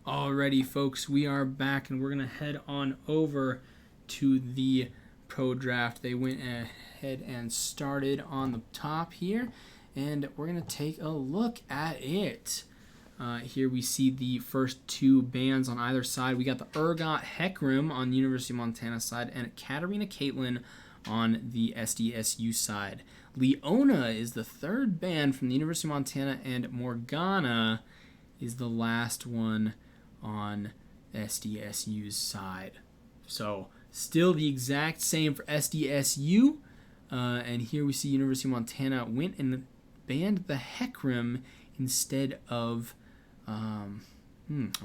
Alrighty, folks, we are back and we're going to head on over to the pro draft. They went ahead and started on the top here, and we're going to take a look at it. Here we see the first two bands on either side. We got the Urgot Heckrim on the University of Montana side and Katarina Caitlin on the SDSU side. Leona is the third band from the University of Montana, and Morgana is the last one on SDSU's side. So still the exact same for SDSU. And here we see University of Montana went and banned the Heckrim instead of I'm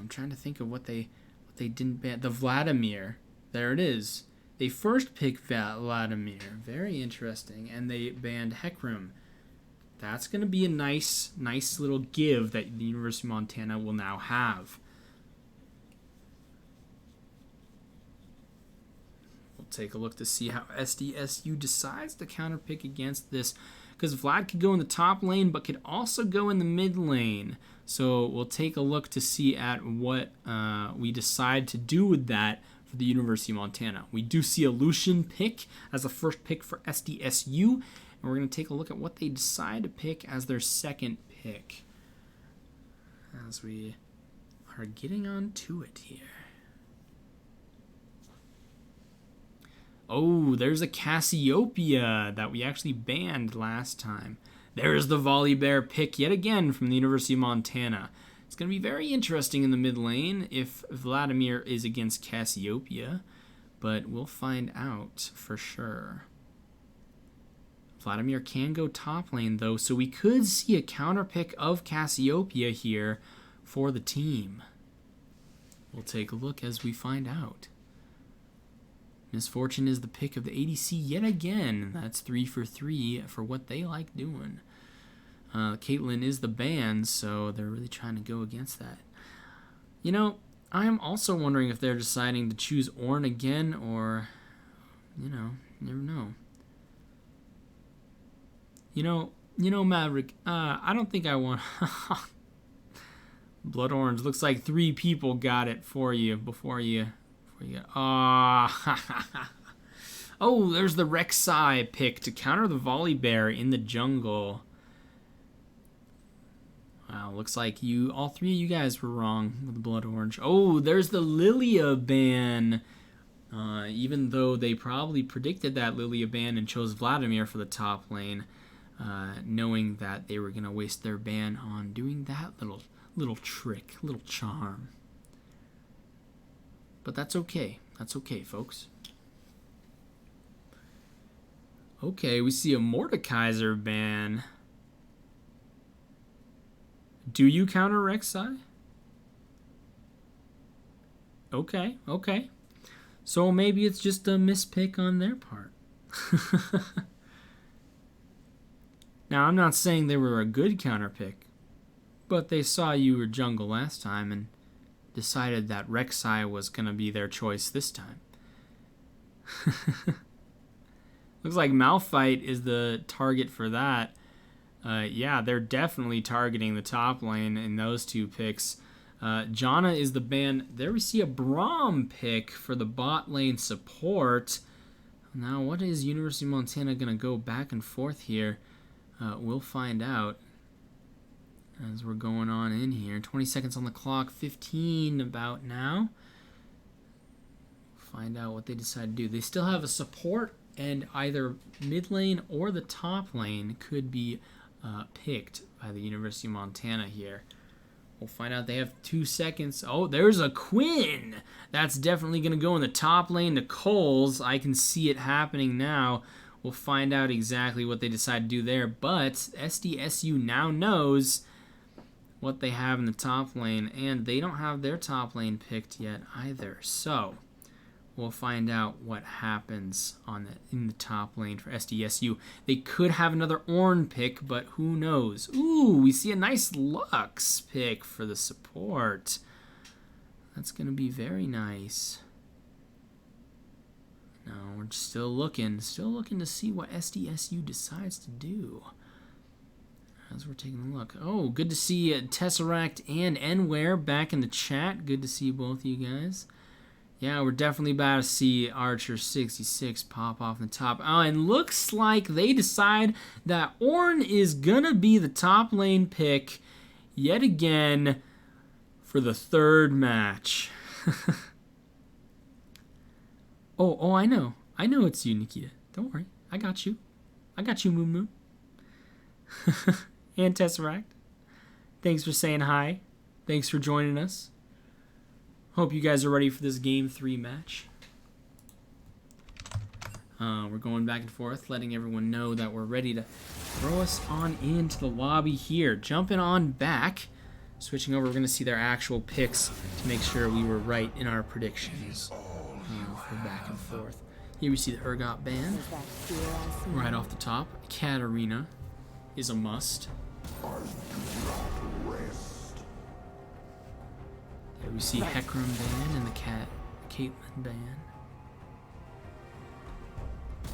trying to think of what they didn't ban. The Vladimir. There it is. They first picked Vladimir. Very interesting. And they banned Heckrim. That's going to be a nice little give that the University of Montana will now have. We'll take a look to see how SDSU decides to counterpick against this, because Vlad could go in the top lane but could also go in the mid lane. So we'll take a look to see at what we decide to do with that for the University of Montana. We do see a Lucian pick as the first pick for SDSU, and we're going to take a look at what they decide to pick as their second pick as we are getting on to it here. Oh, there's a Cassiopeia that we actually banned last time. There's the Volibear pick yet again from the University of Montana. It's going to be very interesting in the mid lane if Vladimir is against Cassiopeia, but we'll find out for sure. Vladimir can go top lane though, so we could see a counter pick of Cassiopeia here for the team. We'll take a look as we find out. Misfortune is the pick of the ADC yet again. That's 3 for 3 for what they like doing. Caitlyn is the ban, so they're really trying to go against that. You know, I'm also wondering if they're deciding to choose Ornn again, or, you know, never know. You know, Maverick, I don't think I want... Blood Orange. Looks like 3 people got it for you before you oh, there's the Rek'Sai pick to counter the Volibear in the jungle. Wow, looks like all 3 of you guys were wrong with the Blood Orange. Oh, there's the Lilia ban. Even though they probably predicted that Lilia ban and chose Vladimir for the top lane, knowing that they were going to waste their ban on doing that little trick, little charm. But that's okay. That's okay, folks. Okay, we see a Mordekaiser ban. Do you counter Rek'Sai? Okay. So maybe it's just a mispick on their part. Now, I'm not saying they were a good counter pick, but they saw you were jungle last time and decided that Rek'Sai was going to be their choice this time. Looks like Malphite is the target for that. Yeah, they're definitely targeting the top lane in those 2 picks. Janna is the ban. There we see a Braum pick for the bot lane support. Now, what is University of Montana going to go back and forth here? We'll find out as we're going on in here. 20 seconds on the clock, 15 about now. Find out what they decide to do. They still have a support, and either mid lane or the top lane could be picked by the University of Montana here. We'll find out. They have 2 seconds. Oh, there's a Quinn. That's definitely going to go in the top lane to Coles. I can see it happening now. We'll find out exactly what they decide to do there. But SDSU now knows what they have in the top lane, and they don't have their top lane picked yet either. So we'll find out what happens in the top lane for SDSU. They could have another Ornn pick, but who knows? Ooh, we see a nice Lux pick for the support. That's going to be very nice. No, we're still looking to see what SDSU decides to do. as we're taking a look. Oh, good to see Tesseract and Nware back in the chat. Good to see both of you guys. Yeah, we're definitely about to see Archer 66 pop off the top. Oh, and looks like they decide that Ornn is going to be the top lane pick yet again for the third match. Oh, I know. I know it's you, Nikita. Don't worry. I got you. I got you, Moon Moon. And Tesseract. Thanks for saying hi. Thanks for joining us. Hope you guys are ready for this Game 3 match. We're going back and forth, letting everyone know that we're ready to throw us on into the lobby here. Jumping on back. Switching over, we're going to see their actual picks to make sure we were right in our predictions. For back and forth. Here we see the Urgot band. Right off the top. Katarina is a must. There we see Hecarim band and the Caitlyn band.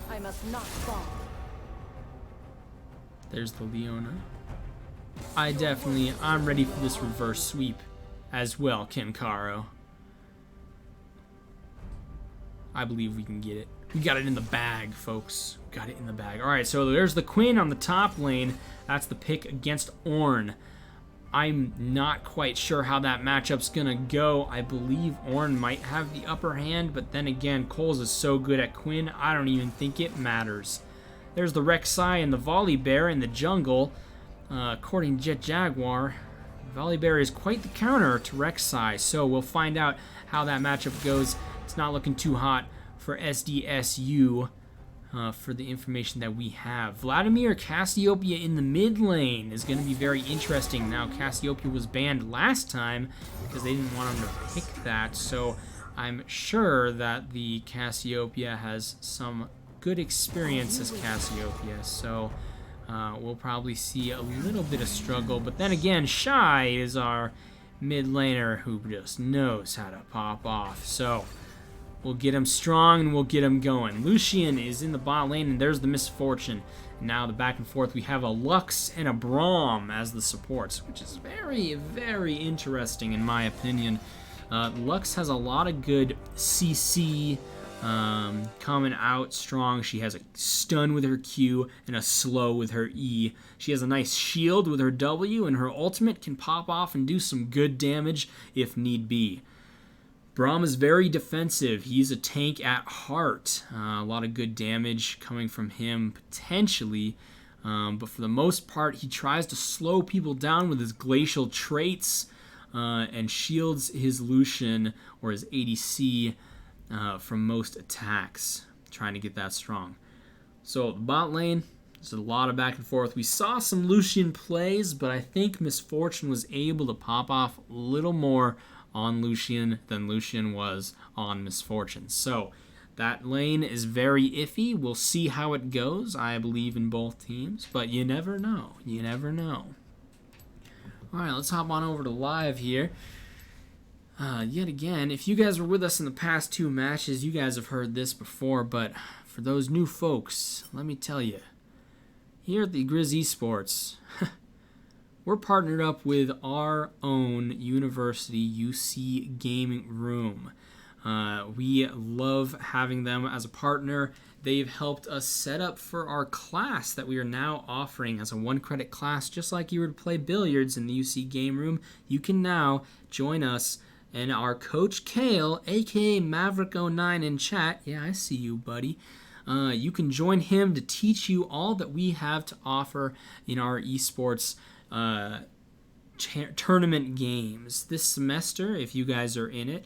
I must not fall. There's the Leona. I'm ready for this reverse sweep as well, Kimcaro. I believe we can get it. We got it in the bag, folks. Got it in the bag. All right, so there's the Quinn on the top lane. That's the pick against Ornn. I'm not quite sure how that matchup's going to go. I believe Ornn might have the upper hand, but then again, Coles is so good at Quinn, I don't even think it matters. There's the Rek'Sai and the Volibear in the jungle. According to Jet Jaguar, Volibear is quite the counter to Rek'Sai, so we'll find out how that matchup goes. It's not looking too hot for SDSU for the information that we have. Vladimir Cassiopeia in the mid lane is going to be very interesting. Now, Cassiopeia was banned last time because they didn't want him to pick that, so I'm sure that the Cassiopeia has some good experience as Cassiopeia, so we'll probably see a little bit of struggle. But then again, Shy is our mid laner who just knows how to pop off, so we'll get him strong and we'll get him going. Lucian is in the bot lane, and there's the Misfortune. Now the back and forth, we have a Lux and a Braum as the supports, which is very, very interesting in my opinion. Lux has a lot of good CC coming out strong. She has a stun with her Q and a slow with her E. She has a nice shield with her W, and her ultimate can pop off and do some good damage if need be. Braum is very defensive. He's a tank at heart. A lot of good damage coming from him potentially. But for the most part, he tries to slow people down with his glacial traits and shields his Lucian or his ADC from most attacks, trying to get that strong. So the bot lane, there's a lot of back and forth. We saw some Lucian plays, but I think Misfortune was able to pop off a little more on Lucian than Lucian was on Misfortune. So that lane is very iffy. We'll see how it goes. I believe in both teams, but you never know. You never know. All right, let's hop on over to live here. Yet again, if you guys were with us in the past two matches, you guys have heard this before, but for those new folks, let me tell you, here at the Griz Esports, we're partnered up with our own university, UC Gaming Room. We love having them as a partner. They've helped us set up for our class that we are now offering as a 1-credit class. Just like you were to play billiards in the UC Game Room, you can now join us and our Coach Kale, aka Maverick09 in chat. Yeah, I see you, buddy. You can join him to teach you all that we have to offer in our esports tournament games. This semester, if you guys are in it,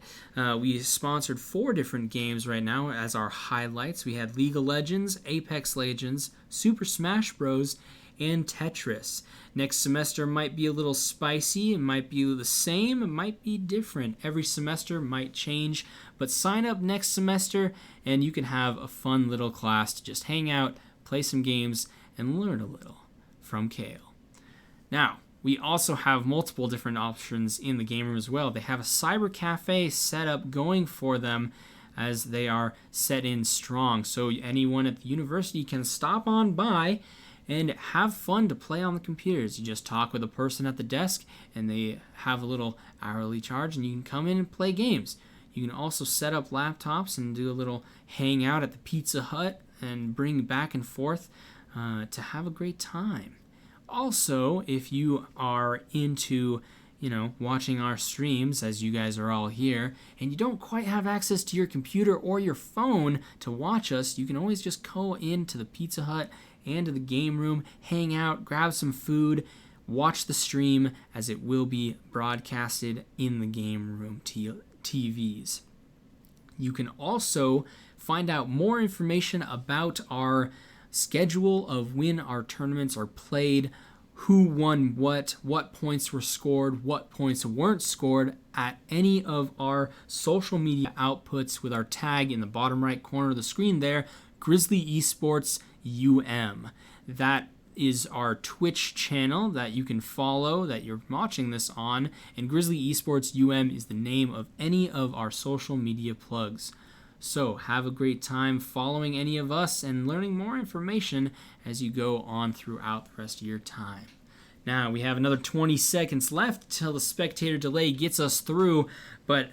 we sponsored 4 different games right now as our highlights. We had League of Legends, Apex Legends, Super Smash Bros., and Tetris. Next semester might be a little spicy. It might be the same. It might be different. Every semester might change. But sign up next semester and you can have a fun little class to just hang out, play some games, and learn a little from Kale. Now, we also have multiple different options in the game room as well. They have a cyber cafe set up going for them as they are set in strong. So anyone at the university can stop on by and have fun to play on the computers. You just talk with a person at the desk, and they have a little hourly charge, and you can come in and play games. You can also set up laptops and do a little hangout at the Pizza Hut and bring back and forth to have a great time. Also, if you are into watching our streams, as you guys are all here, and you don't quite have access to your computer or your phone to watch us, you can always just go into the Pizza Hut and to the game room, hang out, grab some food, watch the stream as it will be broadcasted in the game room TVs. You can also find out more information about our schedule of when our tournaments are played, who won what points were scored, what points weren't scored at any of our social media outputs with our tag in the bottom right corner of the screen there, Grizzly Esports UM. That is our Twitch channel that you can follow, that you're watching this on, and Grizzly Esports UM is the name of any of our social media plugs. So have a great time following any of us and learning more information as you go on throughout the rest of your time. Now, we have another 20 seconds left till the spectator delay gets us through, but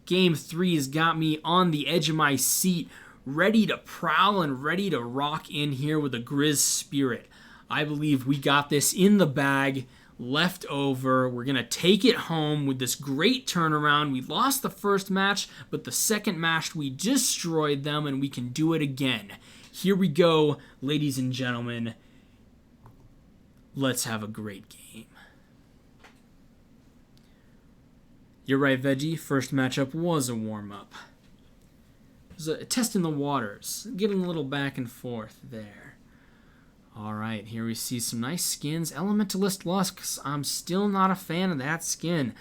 Game 3 has got me on the edge of my seat, ready to prowl and ready to rock in here with a Griz spirit. I believe we got this in the bag, left over. We're going to take it home with this great turnaround. We lost the first match, but the second match we destroyed them, and we can do it again. Here we go, ladies and gentlemen. Let's have a great game. You're right, Veggie. First matchup was a warm-up. It was a test in the waters, getting a little back and forth there. Alright, here we see some nice skins. Elementalist Lusk, I'm still not a fan of that skin.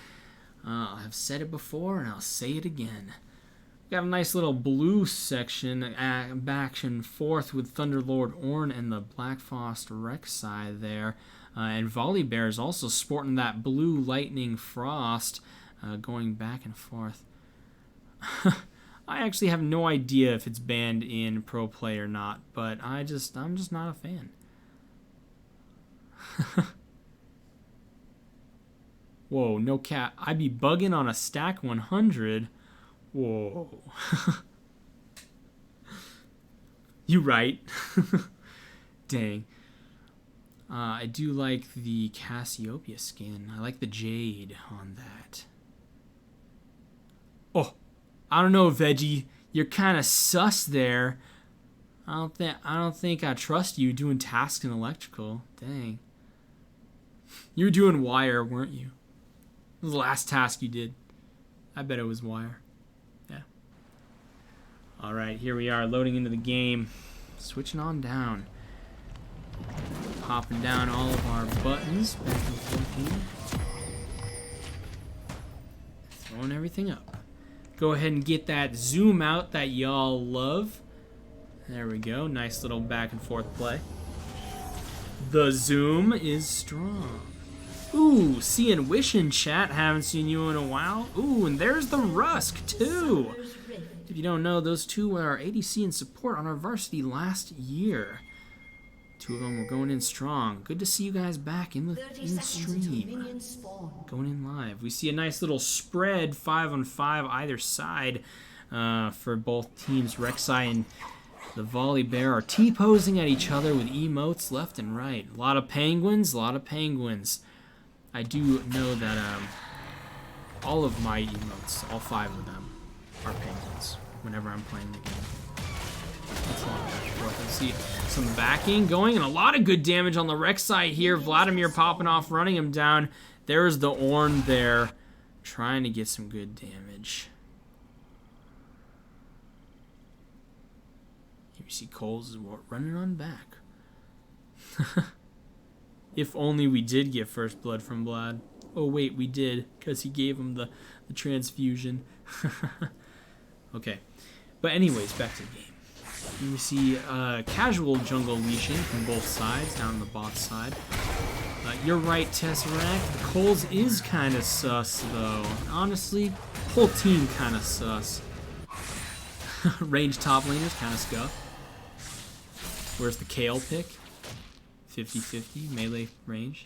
I've said it before, and I'll say it again. Got a nice little blue section back and forth with Thunderlord Ornn and the Black Frost Rek'Sai there. And Volibear is also sporting that blue Lightning Frost going back and forth. I actually have no idea if it's banned in Pro Play or not, but I'm just not a fan. Whoa, no cat. I'd be bugging on a stack 100. Whoa. You right. Dang. I do like the Cassiopeia skin. I like the jade on that. Oh, I don't know, Veggie. You're kind of sus there. I don't think I trust you doing tasks in electrical. Dang. You were doing wire, weren't you? It was the last task you did. I bet it was wire. Yeah. Alright, here we are loading into the game. Switching on down. Popping down all of our buttons. Back and forth here. Throwing everything up. Go ahead and get that zoom out that y'all love. There we go. Nice little back and forth play. The zoom is strong. Ooh, seeing Wish in chat. Haven't seen you in a while. Ooh, and there's the Rusk, too. If you don't know, those two were our ADC and support on our varsity last year. Two of them were going in strong. Good to see you guys back in the stream. Going in live. We see a nice little spread, 5-on-5 either side for both teams. Rek'Sai and the Volibear are T-posing at each other with emotes left and right. A lot of penguins, a lot of penguins. I do know that all of my emotes, all 5 of them, are penguins whenever I'm playing the game. That's a lot of back and forth. Let's see some backing going, and a lot of good damage on the Rek'Sai here. Vladimir popping off, running him down. There's the Ornn there, trying to get some good damage. Here we see Coles running on back. If only we did get first blood from Vlad. Oh wait, we did, because he gave him the transfusion. Okay, but anyways, back to the game. Here we see casual jungle leashing from both sides, down the bot side. You're right, Tesseract. Coles is kind of sus, though. Honestly, whole team kind of sus. Range top laners kind of scuff. Where's the Kale pick? 50-50 melee range.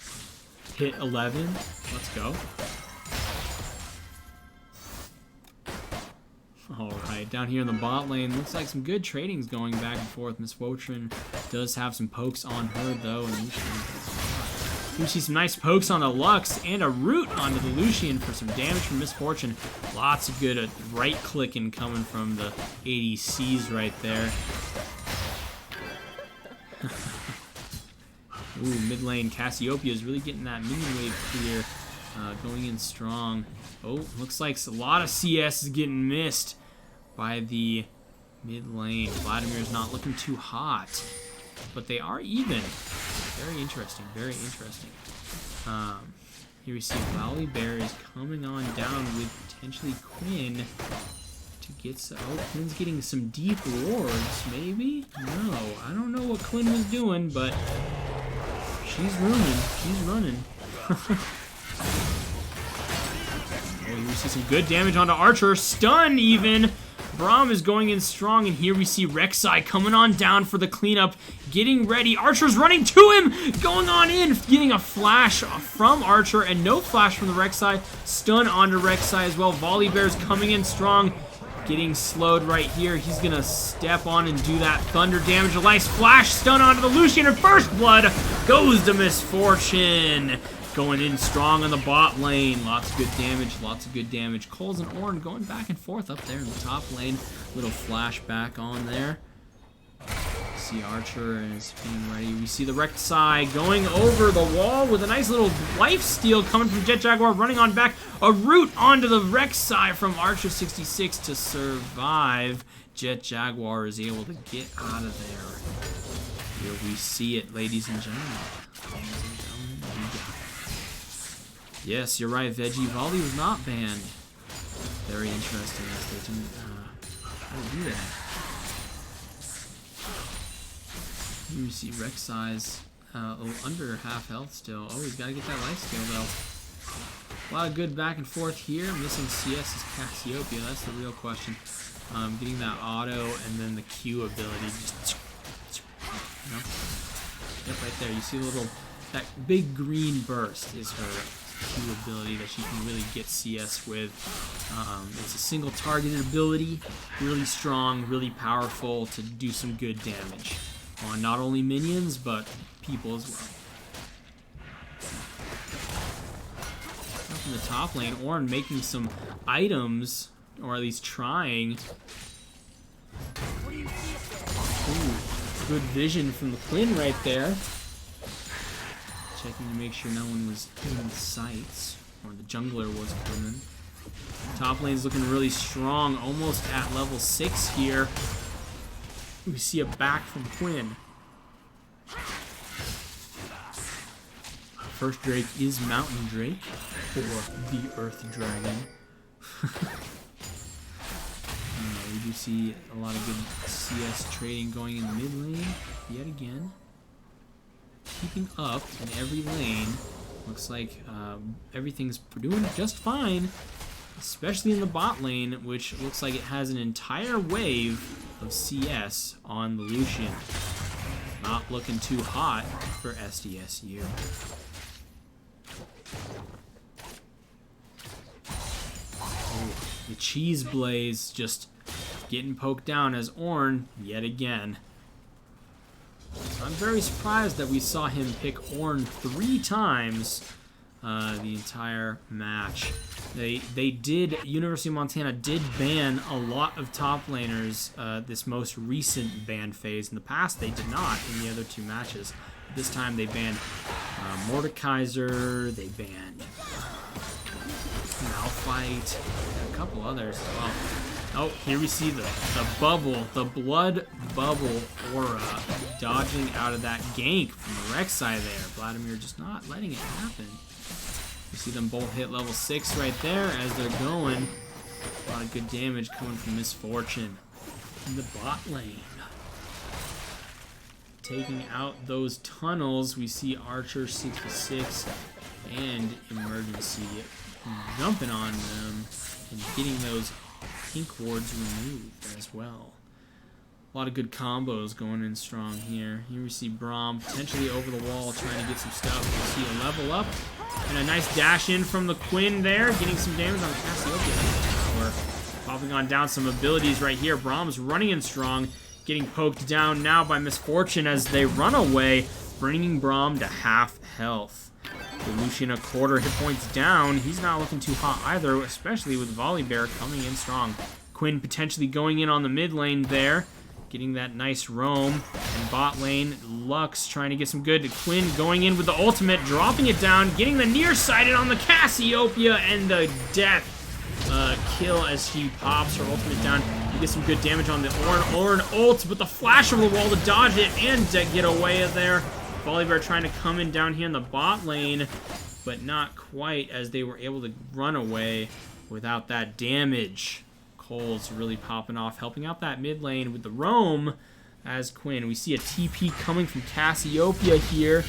Hit 11. Let's go. Alright, down here in the bot lane, looks like some good trading's going back and forth. Miss Fortune does have some pokes on her, though. And you see some nice pokes on the Lux and a root onto the Lucian for some damage from Miss Fortune. Lots of good right-clicking coming from the ADCs right there. Ooh, mid lane, Cassiopeia is really getting that minion wave clear. Going in strong. Oh, looks like a lot of CS is getting missed by the mid lane. Vladimir's not looking too hot, but they are even. Very interesting, very interesting. Here we see Volibear is coming on down with potentially Quinn to get some. Oh, Quinn's getting some deep wards, maybe? No, I don't know what Quinn was doing, but she's running. She's running. Oh, here we see some good damage onto Archer. Stun, even. Braum is going in strong, and here we see Rek'Sai coming on down for the cleanup, getting ready. Archer's running to him, going on in, getting a flash from Archer, and no flash from the Rek'Sai. Stun onto Rek'Sai as well. Volibear's coming in strong, getting slowed right here. He's gonna step on and do that thunder damage. A nice flash stun onto the Lucian, and first blood goes to Miss Fortune. Going in strong on the bot lane. Lots of good damage, lots of good damage. Coles and Ornn going back and forth up there in the top lane. Little flashback on there. See Archer is being ready. We see the Rek'Sai going over the wall with a nice little life steal coming from Jet Jaguar, running on back. A root onto the Rek'Sai from Archer 66 to survive. Jet Jaguar is able to get out of there. Here we see it, ladies and gentlemen. Yes, you're right, Veggie. Volley was not banned. Very interesting. They didn't do that. Here we see Rek'Sai's under half health still. Oh, he's got to get that life steal, though. A lot of good back and forth here. Missing CS is Cassiopeia. That's the real question. Getting that auto and then the Q ability. Just, you know? Yep, right there. You see a little... That big green burst is her Q ability that she can really get CS with. It's a single targeted ability, really strong, really powerful to do some good damage on not only minions but people as well. Up in the top lane, Ornn making some items, or at least trying. Ooh, good vision from the Quinn right there. Checking to make sure no one was in sights, or the jungler was coming. Top lane's looking really strong, almost at level 6 here. We see a back from Quinn. First Drake is Mountain Drake, or the Earth Dragon. We do see a lot of good CS trading going in the mid lane, yet again. Keeping up in every lane. Looks like everything's doing just fine, especially in the bot lane, which looks like it has an entire wave of CS on the Lucian. Not looking too hot for SDSU. Oh, the Cheese Blaze just getting poked down as Ornn yet again. I'm very surprised that we saw him pick Ornn 3 times the entire match. University of Montana did ban a lot of top laners this most recent ban phase. In the past, they did not in the other 2 matches. This time they banned Mordekaiser, they banned Malphite, and a couple others as well. Oh, here we see the bubble, the blood bubble aura dodging out of that gank from the Rek'Sai there. Vladimir just not letting it happen. You see them both hit level 6 right there as they're going. A lot of good damage coming from Miss Fortune in the bot lane. Taking out those tunnels, we see Archer 66 and Emergency jumping on them and getting those pink wards removed as well. A lot of good combos going in strong here. Here we see Braum potentially over the wall trying to get some stuff. We see a level up and a nice dash in from the Quinn there, getting some damage on Cassiopeia. We're popping on down some abilities right here. Braum's running in strong, getting poked down now by Misfortune as they run away, bringing Braum to half health. With Lucian a quarter hit points down, he's not looking too hot either, especially with Volibear coming in strong. Quinn potentially going in on the mid lane there, getting that nice roam. And bot lane, Lux trying to get some good. Quinn going in with the ultimate, dropping it down, getting the nearsighted on the Cassiopeia, and the death kill as she pops her ultimate down. You get some good damage on the Ornn ult, but the flash over the wall to dodge it and get away there. Volibear trying to come in down here in the bot lane, but not quite, as they were able to run away without that damage. Cole's really popping off, helping out that mid lane with the roam as Quinn. We see a TP coming from Cassiopeia here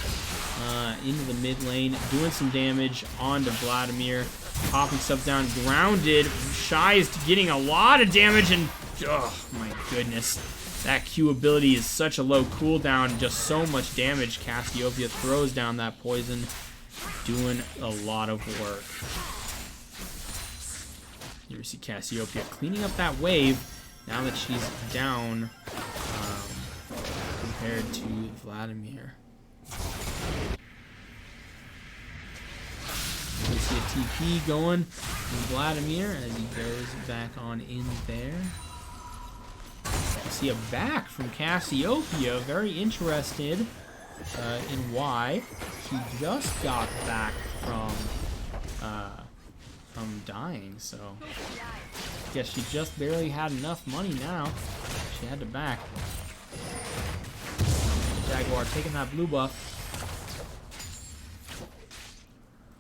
into the mid lane, doing some damage onto Vladimir, popping stuff down, grounded. Shy is getting a lot of damage, and oh my goodness, that Q ability is such a low cooldown, just so much damage. Cassiopeia throws down that poison, doing a lot of work. Here we see Cassiopeia cleaning up that wave now that she's down compared to Vladimir. We see a TP going from Vladimir as he goes back on in there. We see a back from Cassiopeia, very interested in why he just got back from dying, so I guess she just barely had enough money now. She had to back. Jaguar taking that blue buff.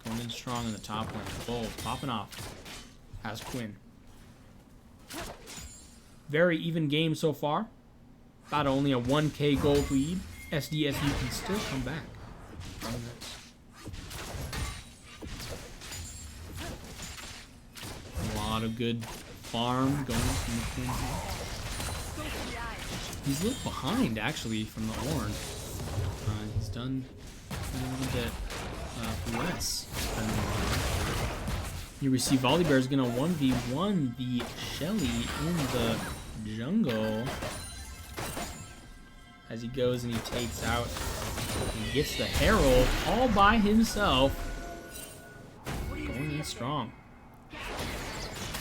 Going in strong in the top lane. Bold, popping off. Has Quinn. Very even game so far. About only a 1k gold lead. SDSU can still come back from this. A lot of good farm going from the Quinn here. He's a little behind, actually, from the Ornn. He's done a little bit less than the Ornn. You see Volibear is going to 1v1 the Shelly in the jungle. As he goes and he takes out and gets the Herald all by himself. Going in strong.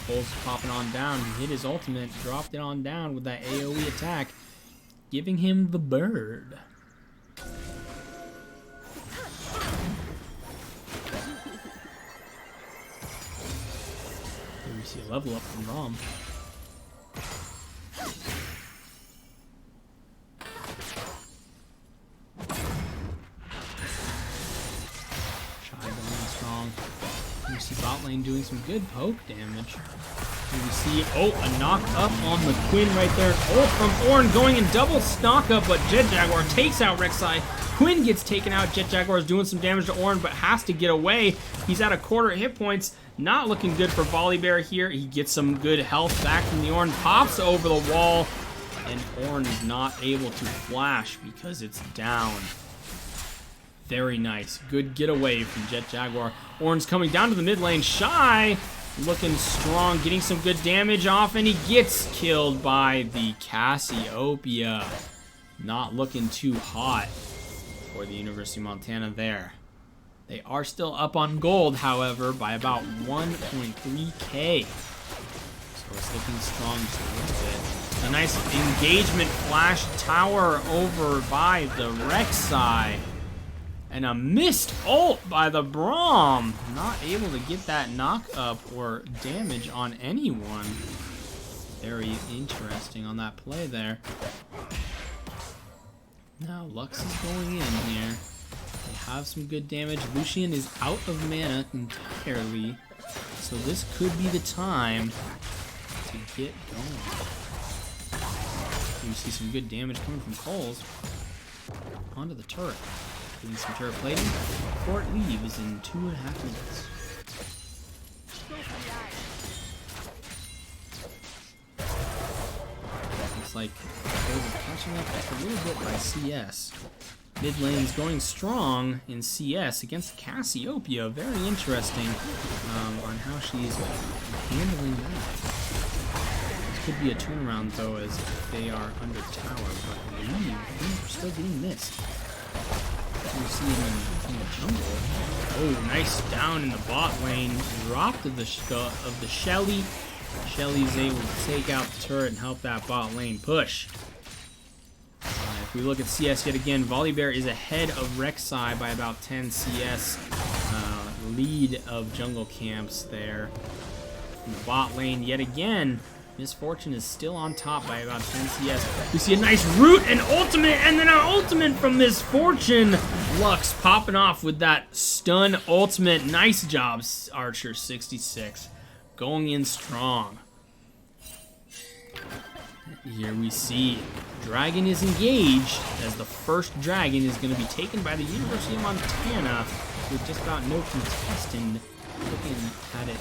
Cole's popping on down. He hit his ultimate, dropped it on down with that AoE attack, giving him the bird. Here we see a level up from Braum. You see bot lane doing some good poke damage. Here we see, a knock up on the Quinn right there. From Ornn going in double knock up, but Jet Jaguar takes out Rek'Sai. Quinn gets taken out. Jet Jaguar is doing some damage to Ornn, but has to get away. He's at a quarter hit points. Not looking good for Volibear here. He gets some good health back from the Ornn. Pops over the wall, and Ornn is not able to flash because it's down. Very nice. Good getaway from Jet Jaguar. Ornn's coming down to the mid lane. Shy looking strong, getting some good damage off, and he gets killed by the Cassiopeia. Not looking too hot for the University of Montana there. They are still up on gold, however, by about 1.3k. So it's looking strong just a little bit. A nice engagement flash tower over by the Rek'Sai. And a missed ult by the Braum. Not able to get that knock up or damage on anyone. Very interesting on that play there. Now Lux is going in here. They have some good damage. Lucian is out of mana entirely. So this could be the time to get going. You see some good damage coming from Coles. Onto the turret. Doing some turret plating before it leaves in 2.5 minutes. Looks like is catching up just a little bit by CS. Mid lane's going strong in CS against Cassiopeia. Very interesting on how she's handling that. This could be a turnaround though, as they are under tower, but I believe we're still getting missed. We see him in the jungle. Oh, nice down in the bot lane. Dropped of the Shelly. Shelly's able to take out the turret and help that bot lane push. If we look at CS yet again, Volibear is ahead of Rek'Sai by about 10 CS. Lead of jungle camps there. In the bot lane yet again, Miss Fortune is still on top by about 10 CS. We see a nice root and ultimate, and then an ultimate from Miss Fortune. Lux popping off with that stun ultimate. Nice job, Archer 66. Going in strong. Here we see Dragon is engaged, as the first dragon is going to be taken by the University of Montana with just about no contestant. Looking at it,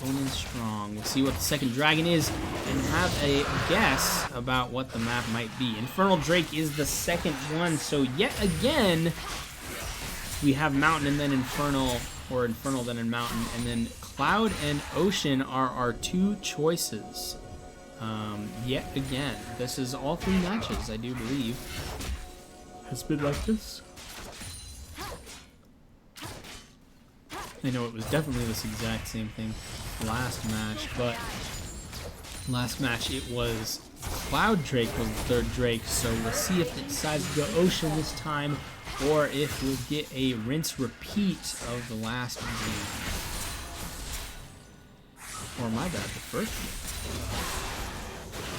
going in strong. We'll see what the second dragon is and have a guess about what the map might be. Infernal Drake is the second one, so yet again we have Mountain and then Infernal, or Infernal then in Mountain, and then Cloud and Ocean are our two choices. Yet again, this is all three matches, I do believe, has been like this. I know it was definitely this exact same thing last match, but last match it was Cloud Drake was the third Drake, so we'll see if it decides to go Ocean this time, or if we'll get a rinse repeat of the last game. Or my bad, the first game.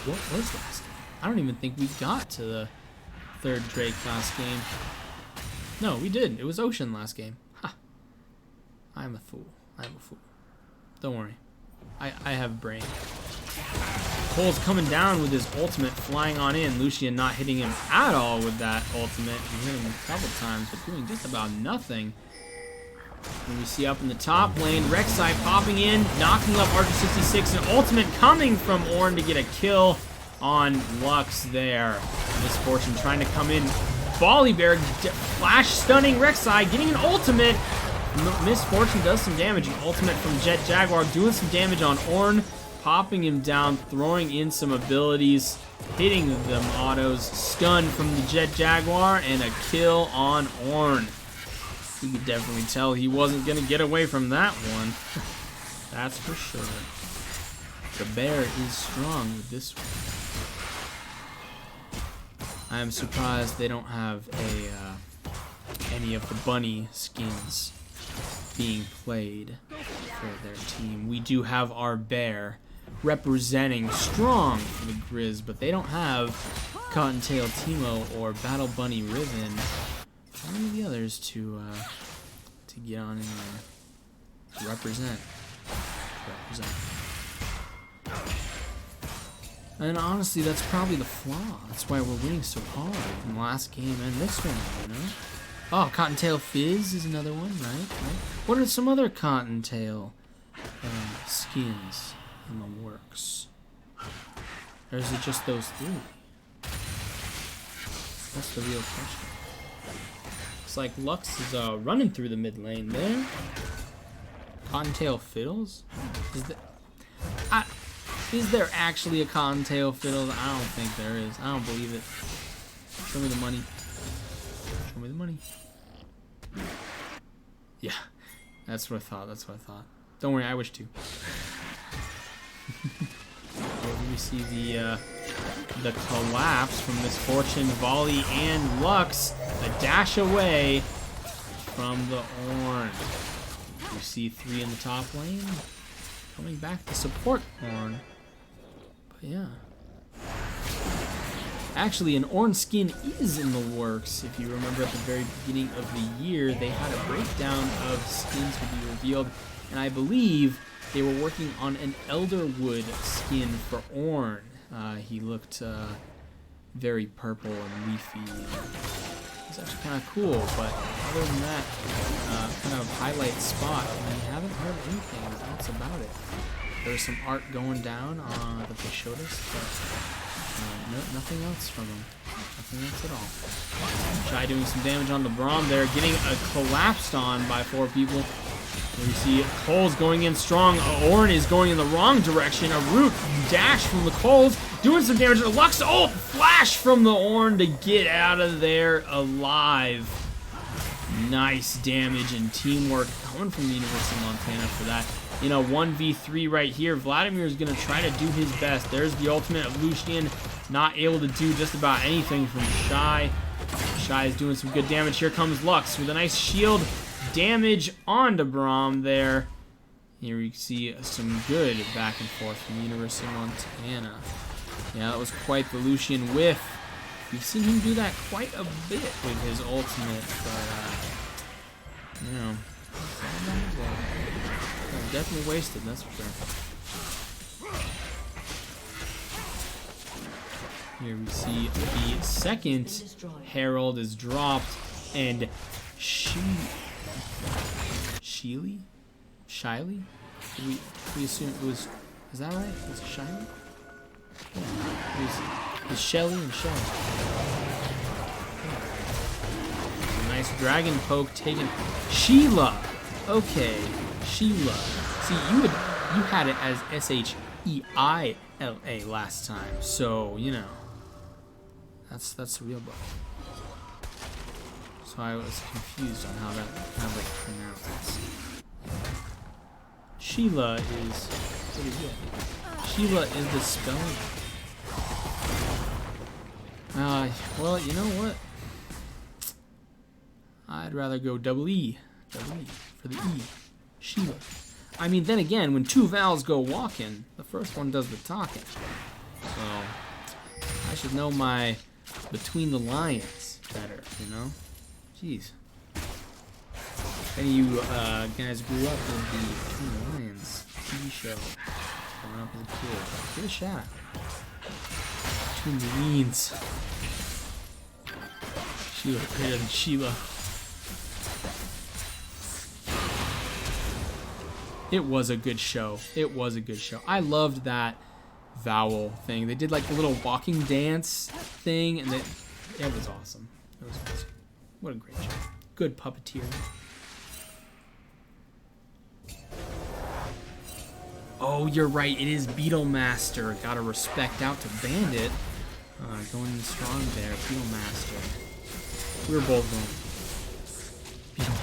What was last game? I don't even think we got to the third Drake last game. No, we did. It was Ocean last game. Ha! I'm a fool. I'm a fool. Don't worry. I have a brain. Cole's coming down with his ultimate, flying on in. Lucian not hitting him at all with that ultimate. He hit him a couple times, but doing just about nothing. And we see up in the top lane, Rek'Sai popping in, knocking up Archer 66, and ultimate coming from Ornn to get a kill on Lux there. Miss Fortune trying to come in. Volibear flash stunning Rek'Sai, getting an ultimate. Miss Fortune does some damage. An ultimate from Jet Jaguar doing some damage on Ornn, popping him down, throwing in some abilities, hitting them autos, stun from the Jet Jaguar, and a kill on Ornn. You could definitely tell he wasn't going to get away from that one. That's for sure. The bear is strong with this one. I am surprised they don't have any of the bunny skins being played for their team. We do have our bear representing strong for the Griz, but they don't have Cottontail Teemo or Battle Bunny Riven. Any of the others to get on in there. To represent. And honestly, that's probably the flaw. That's why we're winning so hard from the last game and this one, you know? Oh, Cottontail Fizz is another one, right? What are some other Cottontail skins in the works? Or is it just those three? That's the real question. Looks like Lux is running through the mid lane there. Cottontail Fiddles? Is there actually a Cottontail Fiddles? I don't think there is. I don't believe it. Show me the money. Show me the money. Yeah, that's what I thought. That's what I thought. Don't worry, I wish to. We see the collapse from Miss Fortune, Volley, and Lux. A dash away from the Ornn. You see 3 in the top lane coming back to support Ornn. But yeah. Actually, an Ornn skin is in the works. If you remember at the very beginning of the year, they had a breakdown of skins to be revealed. And I believe they were working on an Elderwood skin for Ornn. He looked very purple and leafy. It's actually kind of cool, but other than that, kind of highlight spot, we haven't heard anything else about it. There's some art going down that they showed us, but Nothing else from him. Nothing else at all. Shy doing some damage on the Braum there, getting collapsed on by 4 people. Here we see Coles going in strong. Ornn is going in the wrong direction. A root dash from the Coles, doing some damage. A Lux ult flash from the Ornn to get out of there alive. Nice damage and teamwork coming from the University of Montana for that. In a 1v3 right here, Vladimir is going to try to do his best. There's the ultimate of Lucian, not able to do just about anything from Shy. Shy is doing some good damage. Here comes Lux with a nice shield damage onto Braum there. Here we see some good back and forth from the University of Montana. Yeah, that was quite the Lucian whiff. We've seen him do that quite a bit with his ultimate, but, you know, definitely wasted, that's for sure. Here we see the second Herald is dropped, and Shiley? We assume it was, is that right? Was it Shiley? Yeah, it was Shelly and Shelly. Yeah. Nice dragon poke taken. Sheila! Okay, Sheila. See, you had it as S-H-E-I-L-A last time, so, you know. That's the real book. So I was confused on how they pronounce it. Sheila is, what is it? Sheila is the spelling. Well, you know what? I'd rather go double E for the E. Sheila. I mean, then again, when 2 vowels go walking, the first one does the talking. So I should know my between the lines better, you know? Jeez. If any of you guys grew up with the Between the Lions TV show growing up as a kid, give it a shot. Between the Leans. Sheila, greater than Sheila. It was a good show. It was a good show. I loved that vowel thing. They did like a little walking dance thing, and it was awesome. It was awesome. What a great show. Good puppeteering. Oh, you're right. It is Beetlemaster. Gotta respect out to Bandit. Going in strong there. Beetlemaster. We were both going.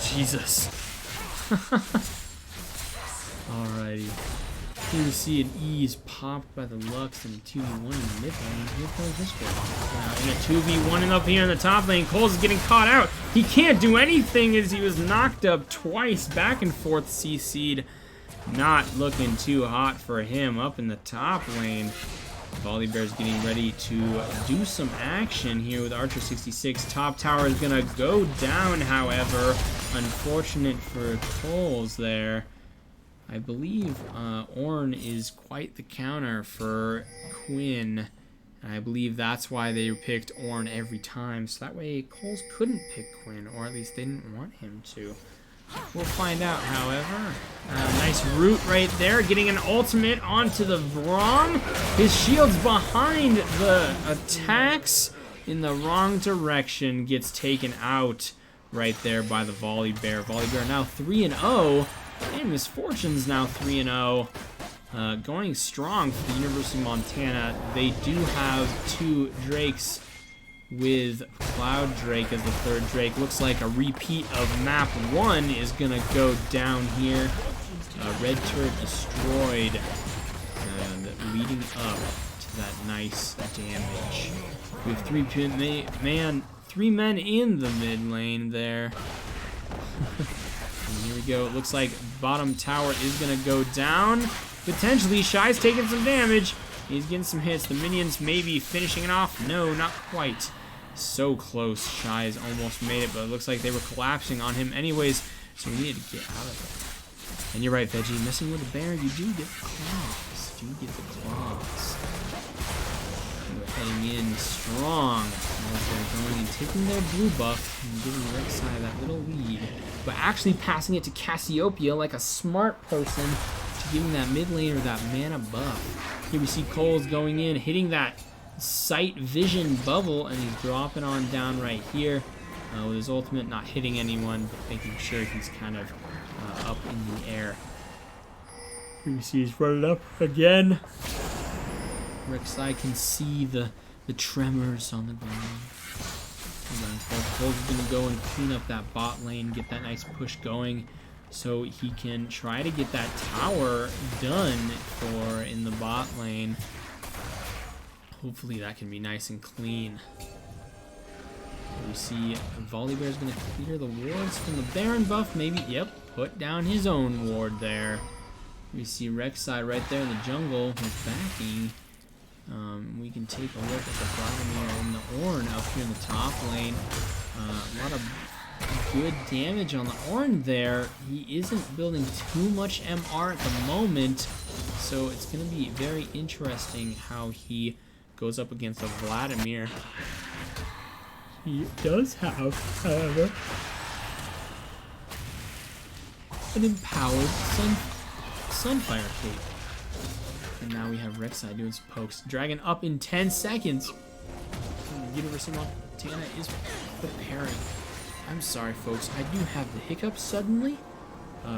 Jesus. Alrighty. Here we see an E is popped by the Lux and a 2v1 in the mid lane. Here comes this guy. Now in a 2v1 up here in the top lane. Coles is getting caught out. He can't do anything as he was knocked up twice. Back and forth CC'd. Not looking too hot for him up in the top lane. Volibear's getting ready to do some action here with Archer 66. Top tower is going to go down, however. Unfortunate for Coles there. I believe Ornn is quite the counter for Quinn. And I believe that's why they picked Ornn every time. So that way Coles couldn't pick Quinn, or at least they didn't want him to. We'll find out, however. Nice root right there, getting an ultimate onto the Braum. His shield's behind the attacks in the wrong direction. Gets taken out right there by the Volibear. Volibear now 3-0. And Misfortune's now 3-0. Going strong for the University of Montana. They do have 2 Drakes with Cloud Drake as the 3rd Drake. Looks like a repeat of map 1 is going to go down here. Red turret destroyed. And leading up to that nice damage. We have 3 men in the mid lane there. And here we go. It looks like bottom tower is going to go down. Potentially, Shy's taking some damage. He's getting some hits. The minions maybe finishing it off. No, not quite. So close. Shy's almost made it, but it looks like they were collapsing on him anyways, so we needed to get out of there. And you're right, Veggie. Messing with a bear, you do get the claws. You do get the claws. We're heading in strong as they're going and taking their blue buff and giving the right side that little lead, but actually passing it to Cassiopeia like a smart person to give him that mid laner, that mana buff. Here we see Coles going in, hitting that sight vision bubble, and he's dropping on down right here with his ultimate, not hitting anyone, but making sure he's kind of up in the air. You see he's running up again. Rek'Sai can see the tremors on the ground. Cole's gonna go and clean up that bot lane, get that nice push going, so he can try to get that tower done for in the bot lane. Hopefully that can be nice and clean. We see Volibear's gonna clear the wards from the Baron buff, maybe. Yep, put down his own ward there. We see Rek'Sai right there in the jungle with backing. We can take a look at the Vladimir and the Ornn up here in the top lane. A lot of good damage on the Ornn there. He isn't building too much MR at the moment, so it's going to be very interesting how he goes up against a Vladimir. He does have, however, an empowered Sunfire Cape. And now we have Rek'Sai doing some pokes. Dragon up in 10 seconds. University of Montana is preparing. I'm sorry, folks. I do have the hiccups suddenly.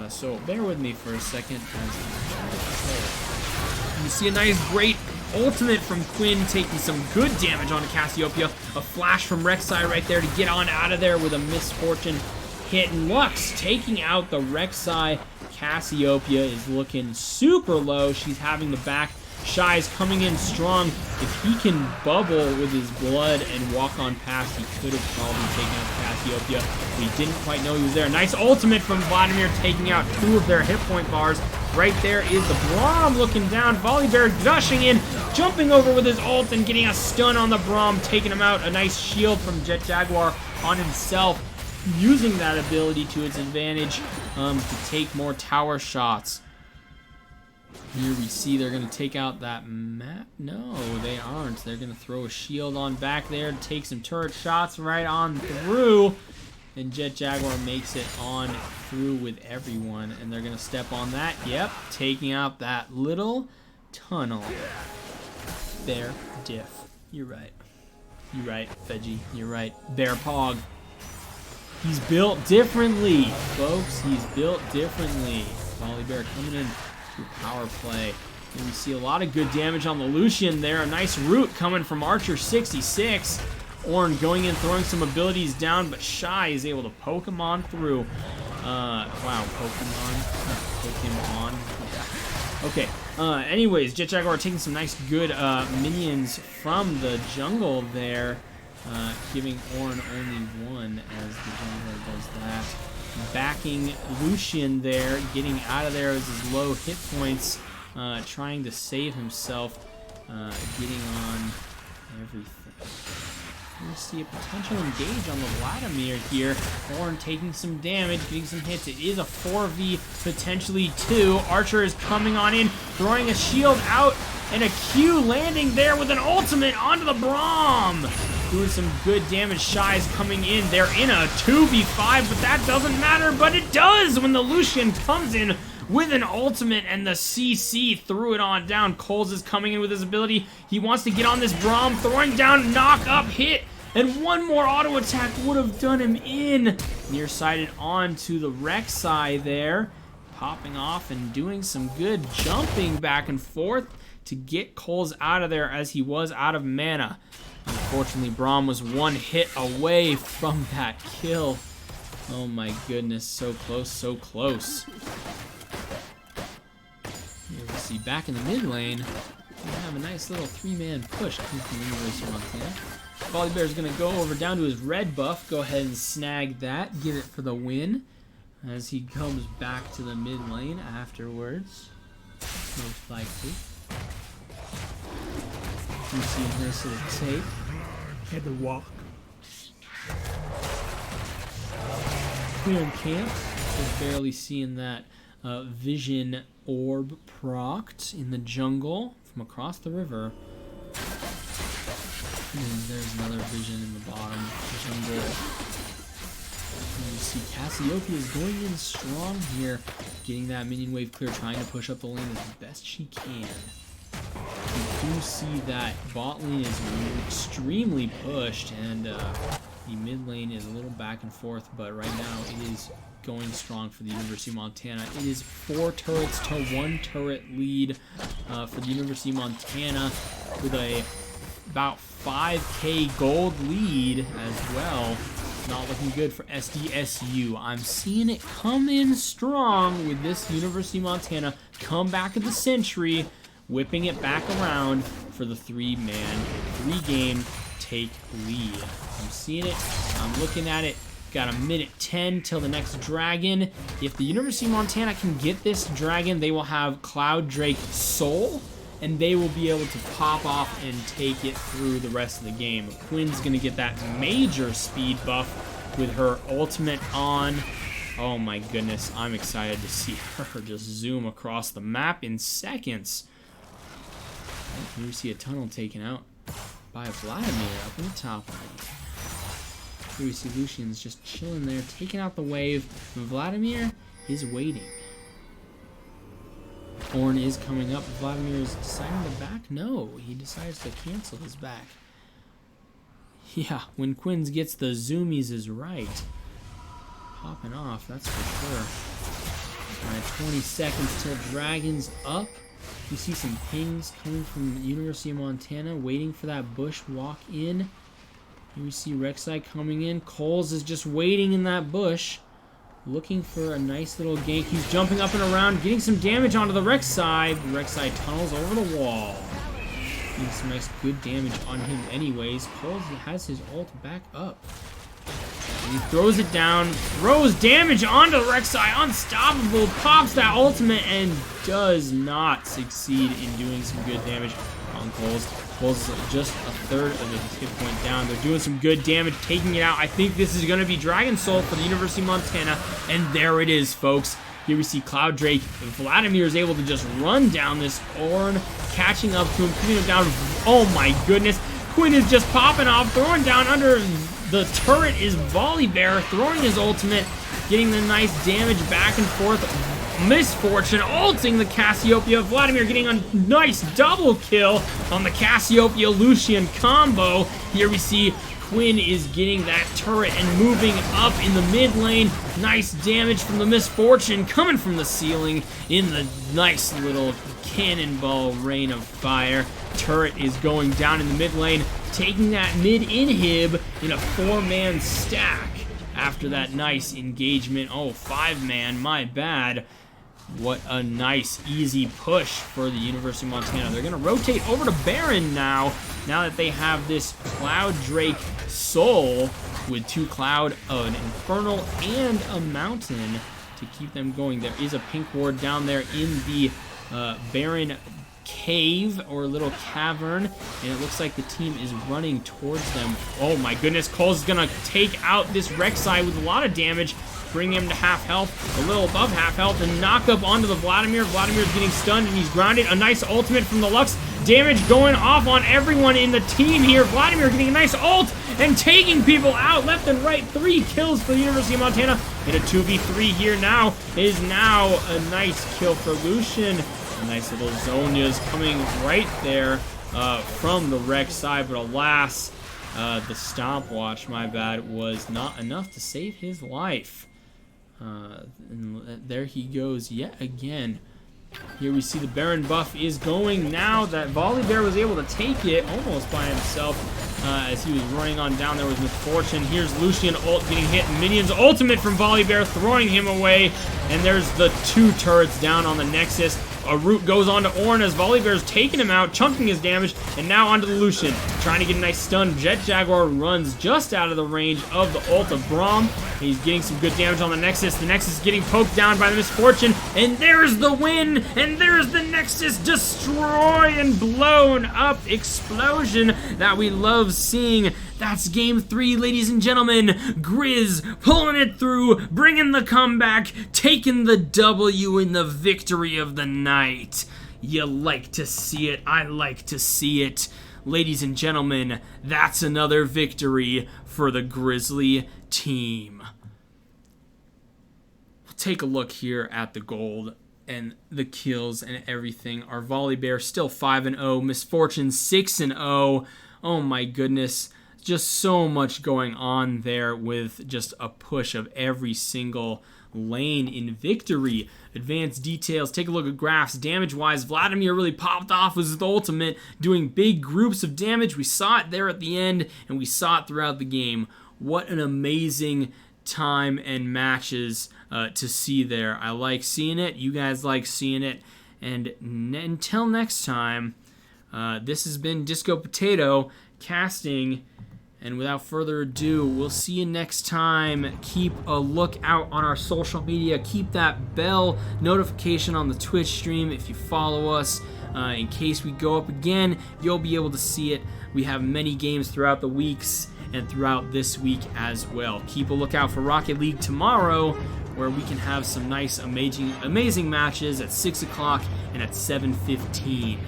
So bear with me for a second. You see a nice, great ultimate from Quinn taking some good damage onto Cassiopeia. A flash from Rek'Sai right there to get on out of there with a misfortune hit. Lux taking out the Rek'Sai. Cassiopeia is looking super low. She's having the back. Shy's coming in strong. If he can bubble with his blood and walk on past, he could have probably taken out Cassiopeia. We didn't quite know he was there. Nice ultimate from Vladimir, taking out 2 of their hit point bars. Right there is the Braum looking down. Volibear gushing in, jumping over with his ult and getting a stun on the Braum, taking him out. A nice shield from Jet Jaguar on himself, using that ability to its advantage to take more tower shots. Here we see they're going to take out that map. No, they aren't. They're going to throw a shield on back there to take some turret shots right on through. And Jet Jaguar makes it on through with everyone. And they're going to step on that. Yep, taking out that little tunnel. Bear diff. You're right. You're right, Veggie. You're right. Bear Pog. He's built differently, folks. He's built differently. Volibear coming in through power play. And we see a lot of good damage on the Lucian there. A nice root coming from Archer 66. Ornn going in, throwing some abilities down, but Shy is able to poke him on through. Wow, poke him on. Yeah. Okay. Anyways, Jet Jaguar taking some nice good minions from the jungle there. Giving Ornn only 1 as the jungler does that. Backing Lucian there, getting out of there as his low hit points, trying to save himself, getting on everything. We see a potential engage on the Vladimir here. Ornn taking some damage, getting some hits. It is a 4v, potentially 2. Archer is coming on in, throwing a shield out, and a Q landing there with an ultimate onto the Braum. Doing some good damage. Shy's coming in. They're in a 2v5, but that doesn't matter. But it does when the Lucian comes in with an ultimate and the CC threw it on down. Coles is coming in with his ability. He wants to get on this Braum, throwing down, knock up, hit. And one more auto attack would have done him in. Nearsighted onto the Rek'Sai there. Popping off and doing some good jumping back and forth to get Coles out of there as he was out of mana. Unfortunately, Braum was 1 hit away from that kill. Oh my goodness, so close, so close. Here we see back in the mid lane, we have a nice little 3-man push from the University of Montana. Volibear's gonna go over down to his red buff, go ahead and snag that, get it for the win. As he comes back to the mid lane afterwards, most likely. You see a nice little tape. Had to walk. Clearing camp. Just barely seeing that vision orb procced in the jungle from across the river. And there's another vision in the bottom jungle. And you see Cassiopeia is going in strong here, getting that minion wave clear, trying to push up the lane as best she can. we do see that bot lane is extremely pushed, and the mid lane is a little back and forth, but right now it is going strong for the University of Montana. It is 4 turrets to 1 turret lead for the University of Montana, with a about 5k gold lead as well. Not looking good for SDSU. I'm seeing it come in strong with this University of Montana comeback of the century, whipping it back around for the 3-game take lead. I'm seeing it. I'm looking at it. Got a minute 10 till the next dragon. If the University of Montana can get this dragon, they will have Cloud Drake Soul, and they will be able to pop off and take it through the rest of the game. Quinn's gonna get that major speed buff with her ultimate on. Oh my goodness, I'm excited to see her just zoom across the map in seconds. Here we see a tunnel taken out by Vladimir up in the top right. Here we see Lucian's just chilling there, taking out the wave. Vladimir is waiting. Ornn is coming up. Vladimir is deciding to back. No, he decides to cancel his back. Yeah, when Quinns gets the zoomies is right. Popping off, that's for sure. 20 seconds till Dragon's up. You see some pings coming from the University of Montana, waiting for that bush walk in. Here we see Rek'Sai coming in. Coles is just waiting in that bush, looking for a nice little gank. He's jumping up and around, getting some damage onto the Rek'Sai. The Rek'Sai tunnels over the wall. Getting some nice good damage on him anyways. Coles has his ult back up. And he throws it down, throws damage onto the Rek'Sai. Unstoppable, pops that ultimate, and does not succeed in doing some good damage on Coles. Coles is just a third of his hit point down. They're doing some good damage, taking it out. I think this is going to be Dragon Soul for the University of Montana, and there it is, folks. Here we see Cloud Drake. Vladimir is able to just run down this Ornn, catching up to him, putting him down. Oh my goodness. Quinn is just popping off, throwing down under the turret is Volibear, throwing his ultimate, getting the nice damage back and forth. Misfortune ulting the Cassiopeia. Vladimir getting a nice double kill on the Cassiopeia-Lucian combo. Here we see Quinn is getting that turret and moving up in the mid lane. Nice damage from the Misfortune coming from the ceiling in the nice little cannonball rain of fire. Turret is going down in the mid lane, taking that mid inhib in a 4-man stack after that nice engagement. Oh, 5-man, my bad. What a nice, easy push for the University of Montana. They're going to rotate over to Baron now that they have this Cloud Drake Soul with 2 Cloud, an Infernal, and a Mountain to keep them going. There is a pink ward down there in the Baron cave or little cavern, and it looks like the team is running towards them. Oh my goodness, Cole's going to take out this Rek'Sai with a lot of damage, bring him to half health, a little above half health, and knock up onto the Vladimir. Vladimir's getting stunned, and he's grounded. A nice ultimate from the Lux. Damage going off on everyone in the team here. Vladimir getting a nice ult and taking people out left and right. 3 kills for the University of Montana. In a 2v3 here now is now a nice kill for Lucian. A nice little Zonia's coming right there from the Rek'Sai, but alas, the stopwatch, my bad, was not enough to save his life. And there he goes yet again. Here we see the Baron buff is going now that Volibear was able to take it almost by himself as he was running on down. There was Misfortune. Here's Lucian ult getting hit. Minions ultimate from Volibear, throwing him away. And there's the 2 turrets down on the Nexus. A root goes on to Ornn as Volibear's taking him out, chunking his damage, and now onto the Lucian. Trying to get a nice stun. Jet Jaguar runs just out of the range of the ult of Braum. He's getting some good damage on the Nexus. The Nexus is getting poked down by the Misfortune, and there's the win, and there's the Nexus destroy and blown up explosion that we love seeing. That's game 3, ladies and gentlemen. Griz pulling it through, bringing the comeback, taking the W in the victory of the night. You like to see it. I like to see it. Ladies and gentlemen, that's another victory for the Grizzly team. We'll take a look here at the gold. and the kills and everything. Our Volley Bear still 5-0. Misfortune 6-0. Oh my goodness. Just so much going on there with just a push of every single lane in victory. Advanced details. Take a look at graphs. Damage-wise, Vladimir really popped off with his ultimate, doing big groups of damage. We saw it there at the end, and we saw it throughout the game. What an amazing time and matches to see there. I like seeing it. You guys like seeing it. And until next time, this has been Disco Potato casting. And without further ado, we'll see you next time. Keep a lookout on our social media. Keep that bell notification on the Twitch stream if you follow us. In case we go up again, you'll be able to see it. We have many games throughout the weeks and throughout this week as well. Keep a lookout for Rocket League tomorrow, where we can have some nice, amazing matches at 6 o'clock and at 7:15.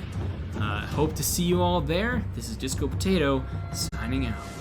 Hope to see you all there. This is Disco Potato, signing out.